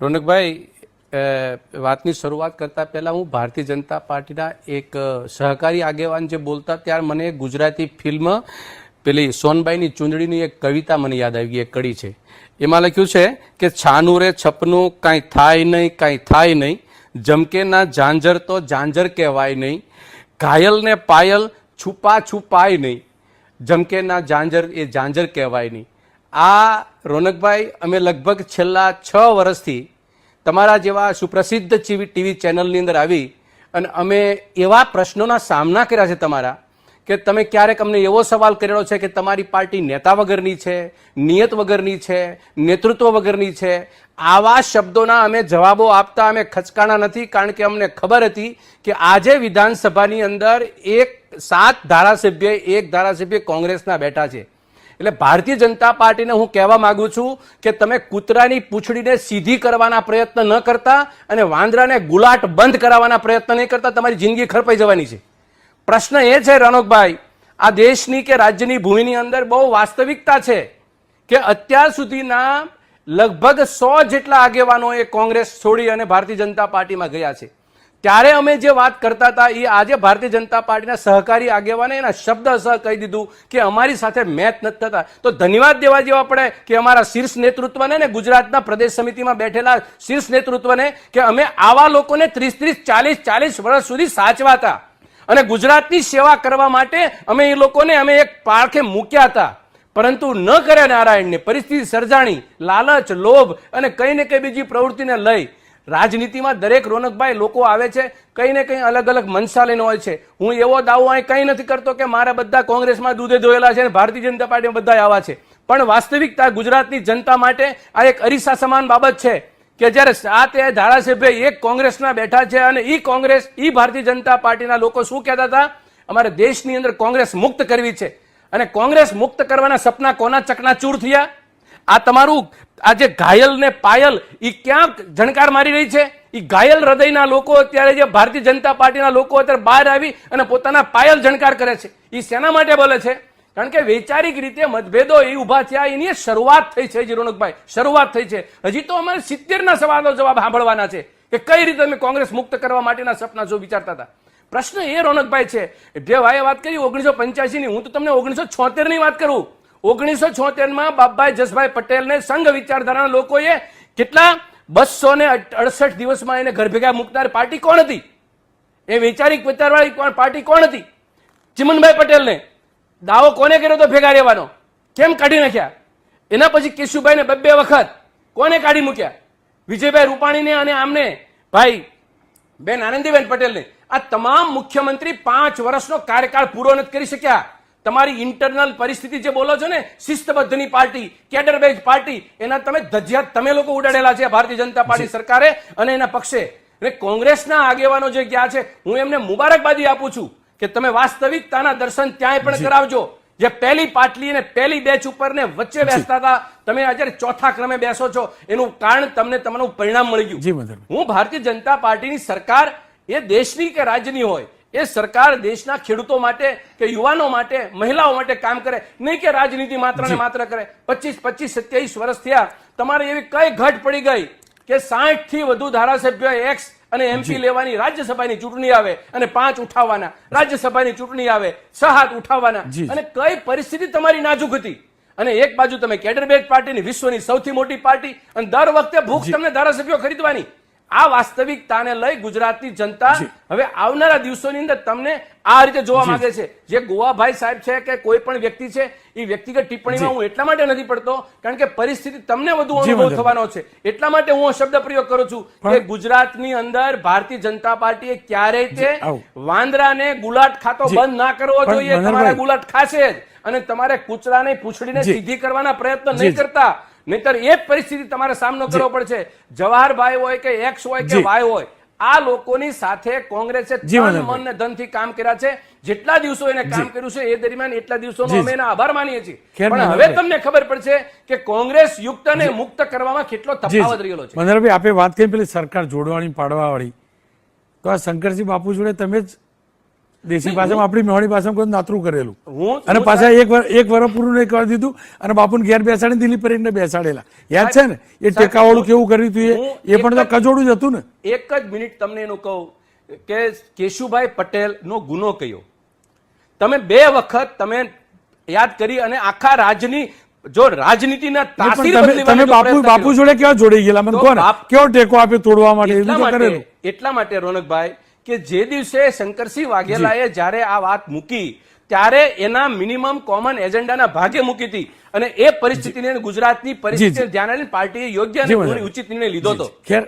રોનકભાઈ, વાતની શરૂઆત કરતા પહેલા હું ભારતીય જનતા પાર્ટીના એક સહકારી આગેવાન જે બોલતા ત્યારે મને ગુજરાતી ફિલ્મ પેલી સોનબાઈની ચૂંદડીની એક કવિતા મને યાદ આવી ગઈ. એક કડી છે, એમાં લખ્યું છે કે છાનું રે છપનું કાંઈ થાય નહીં, કાંઈ થાય નહીં, જમકે ના ઝાંઝર તો ઝાંઝર કહેવાય નહીં, ઘાયલ ને પાયલ છુપા છુપાય નહીં, જમકે ના ઝાંઝર એ ઝાંઝર કહેવાય નહીં. આ રોનકભાઈ, અમે લગભગ છેલ્લા 6 વર્ષથી તમારા જેવા સુપ્રસિદ્ધ ટીવી ચેનલની અંદર આવી અને અમે એવા પ્રશ્નોના સામના કર્યા છે તમારા કે તમે ક્યારેક અમને એવો સવાલ કરેલો છે કે તમારી પાર્ટી નેતા વગરની છે, નિયત વગરની છે, નેતૃત્વ વગરની છે. આવા શબ્દોના અમે જવાબો આપતા અમે ખચકાણા નથી, કારણ કે અમને ખબર હતી કે આજે વિધાનસભાની અંદર 7 ધારાસભ્ય 1 ધારાસભ્ય કોંગ્રેસના બેઠા છે. એટલે ભારતીય જનતા પાર્ટીને હું કહેવા માંગુ છું કે તમે કૂતરાની પૂંછડીને સીધી કરવાના પ્રયત્ન ન કરતા અને વાંદરાને ગુલાટ બંધ કરાવવાના પ્રયત્ન નહીં કરતા, તમારી જિંદગી ખરપાઈ જવાની છે. પ્રશ્ન એ છે રોનકભાઈ, આ દેશની કે રાજ્યની ભૂમિની અંદર બહુ વાસ્તવિકતા છે કે અત્યાર સુધીના લગભગ 100 જેટલા આગેવાનોએ કોંગ્રેસ છોડી અને ભારતીય જનતા પાર્ટીમાં ગયા છે. ત્યારે અમે જે વાત કરતા હતા એ આજે ભારતીય જનતા પાર્ટીના સહકારી આગેવાને એના શબ્દસહ કહી દીધું કે અમારી સાથે મેચ નથી થતા. તો ધન્યવાદ દેવા જેવા પડે કે અમારા શીર્ષ નેતૃત્વને ને ગુજરાતના પ્રદેશ સમિતિમાં બેઠેલા શીર્ષ નેતૃત્વને કે અમે આવા લોકોને 30-40 વર્ષ સુધી સાચવા હતા અને ગુજરાતની સેવા કરવા માટે અમે એ લોકોને એક પાળખે મૂક્યા હતા. પરંતુ ન કરે નારાયણને પરિસ્થિતિ સર્જાણી, લાલચ, લોભ અને કઈ ને કઈ બીજી પ્રવૃત્તિને લઈ રાજનીતિમાં દરેક રોનકભાઈ લોકો આવે છે, કઈ ને કઈ અલગ અલગ મનસા લઈને હોય છે. હું એવો દાવો અહીં કઈ નથી કરતો કે મારા બધા કોંગ્રેસમાં દૂધે ધોયેલા છે અને ભારતીય જનતા પાર્ટીમાં બધા આવા છે, પણ વાસ્તવિકતા ગુજરાતની જનતા માટે આ એક અરીસા સમાન બાબત છે કે જ્યારે 7 ધારાસભ્ય 1 કોંગ્રેસના બેઠા છે અને ભારતીય જનતા પાર્ટીના લોકો શું કહેતા હતા, અમારે દેશની અંદર કોંગ્રેસ મુક્ત કરવી છે. અને કોંગ્રેસ મુક્ત કરવાના સપના કોના ચકનાચૂર થયા? આ તમારું આ જે ઘાયલ ને પાયલ એ ક્યાં જણકાર મારી રહી છે? એ ઘાયલ હૃદયના લોકો અત્યારે જે ભારતીય જનતા પાર્ટીના લોકો અત્યારે બહાર આવી અને પોતાના પાયલ જણકાર કરે છે. એ શેના માટે બોલે છે? કારણ કે વૈચારિક રીતે મતભેદો એ ઉભા થયા, એની શરૂઆત થઈ છે. રોનકભાઈ, શરૂઆત થઈ છે. હજી તો અમારે 70ના સવાલો જવાબ સાંભળવાના છે કે કઈ રીતે અમે કોંગ્રેસ મુક્ત કરવા માટેના સપના જો વિચારતા હતા. પ્રશ્ન એ રોનકભાઈ છે, જે ભાઈએ વાત કરી 1985ની, હું તો તમને 1976ની વાત કરું. 1976માં બાપભાઈ જસભાઈ પટેલને સંઘ વિચારધારાના લોકોએ કેટલા 268 દિવસમાં એને ઘર ભેગા મૂકનાર પાર્ટી કોણ હતી? એ વૈચારિક વિચારવાળી પાર્ટી કોણ હતી? ચિમનભાઈ પટેલને દાવો કોને કર્યો તો ભેગા રહેવાનો? કેમ કાઢી નાખ્યા? એના પછી કેશુભાઈને 2 વખત કોને કાઢી મૂક્યા? વિજયભાઈ રૂપાણીને અને આમને ભાઈ બેન આનંદીબેન પટેલને. આ તમામ મુખ્યમંત્રી 5 વર્ષનો કાર્યકાળ પૂરો નથી કરી શક્યા. તમારી ઇન્ટરનલ પરિસ્થિતિ જે બોલો છો ને, શિસ્તબદ્ધની પાર્ટી, કેડર બેઝ પાર્ટી, એના તમે ધજિયાત તમે લોકો ઉડાડેલા છે ભારતીય જનતા પાર્ટી સરકારે અને એના પક્ષે. અને કોંગ્રેસના આગેવાનો જે ગયા છે, હું એમને મુબારકબાદી આપું છું કે તમે વાસ્તવિકતાના દર્શન ત્યાંય પણ કરાવજો. જે પહેલી પાટલી અને પહેલી બેચ ઉપર ને વચ્ચે બેસતા હતા, તમે આજે 4થા ક્રમે બેસો છો. એનું કારણ તમને તમારું પરિણામ મળી ગયું. હું ભારતીય જનતા પાર્ટીની સરકાર એ દેશની કે રાજ્યની હોય, એ સરકાર દેશના ખેડૂતો માટે કે યુવાનો માટે, મહિલાઓ માટે કામ કરે, નહીં કે રાજનીતિ માત્ર ને માત્ર કરે. 25-27 વર્ષ થયા, તમારે એવી કઈ ઘટ પડી ગઈ કે 60 થી વધુ ધારાસભ્ય એક્સ અને એમપી લેવાની રાજ્યસભાની ચૂંટણી આવે અને 5 ઉઠાવવાના, રાજ્યસભાની ચૂંટણી આવે 6 ઉઠાવવાના. અને કઈ પરિસ્થિતિ તમારી નાજુક હતી. અને એક બાજુ તમે કેડર બેઝ પાર્ટીની, વિશ્વની સૌથી મોટી પાર્ટી, અને દર વખતે ભૂખ તમને ધારાસભ્યો ખરીદવાની. આ વાસ્તવિકતાને લઈ ગુજરાતની જનતા હવે આવનારા દિવસોની અંદર તમને આ રીતે જોવા માંગે છે. જે ગોવાભાઈ સાહેબ છે કે કોઈ પણ વ્યક્તિ છે, એ વ્યક્તિગત ટિપ્પણીમાં હું એટલા માટે નથી પડતો કારણ કે પરિસ્થિતિ તમને વધુ અનુભવ થવાનો છે. એટલા માટે હું શબ્દ પ્રયોગ કરું છું કે ગુજરાતની અંદર ભારતીય જનતા પાર્ટીએ ક્યારેય તે વાંદરાને ગુલાટ ખાતો બંધ ના કરવો જોઈએ. તમારા ગુલાટ ખાશે જ અને તમારે કૂતરાને પૂંછડીને સીધી કરવાના પ્રયત્ન નહીં કરતા, નહીતર એ પરિસ્થિતિ તમારે સામનો કરવો પડશે. જવાહરભાઈ હોય કે એક્સ હોય કે વાય હોય, આ લોકોની સાથે કોંગ્રેસે તન મન ને ધનથી કામ કર્યા છે. જેટલા દિવસો એને કામ કર્યું છે એ દરમિયાન એટલા દિવસોનો અમે એના આભાર માનીએ છીએ. પણ હવે તમને ખબર પડશે કે કોંગ્રેસ યુક્ત અને મુક્ત કરવામાં કેટલો તફાવત રહેલો છે. મનહરભાઈ, આપે વાત કરી પેલી સરકાર જોડવાની પાડવા વાળી, તો આ શંકરસિંહ બાપુ જોડે તમે જ દેશી ભાષામાં આપણી મેહોણી ભાષામાં કોઈ નાતરું કરેલું હું અને પાછા એક વર્ષ પૂરું નહીં કરી દીધું અને બાપુને ઘેર બેસાડીને દિલ્હી પરેડને બેસાડેલા યાદ છે ને એ ટેકાવાળું કેવું કર્યું હતું એ પણ તો કજોડું જ હતું ને. એક જ મિનિટ તમને એનું કહું કે કેશુભાઈ પટેલ નો ગુનો કયો તમે 2 વખત તમે યાદ કરી અને આખા રાજની જો રાજનીતિના તાસીર તમે બાપુ જોડે કેવા જોડાઈ ગયેલા મને કોને કેવો ટેકો આપ્યો તોડવા માટે એવું તો કરેલું. એટલા માટે રોનકભાઈ કે જે દિવસે શંકરસિંહ વાઘેલાએ જ્યારે આ વાત મૂકી ત્યારે એના મિનિમમ કોમન એજન્ડાના ભાગે મૂકી હતી અને એ પરિસ્થિતિને ગુજરાતની પરિસ્થિતિને ધ્યાને લઈને પાર્ટીએ યોગ્ય અને ઉચિત નિર્ણય લીધો હતો. ખેર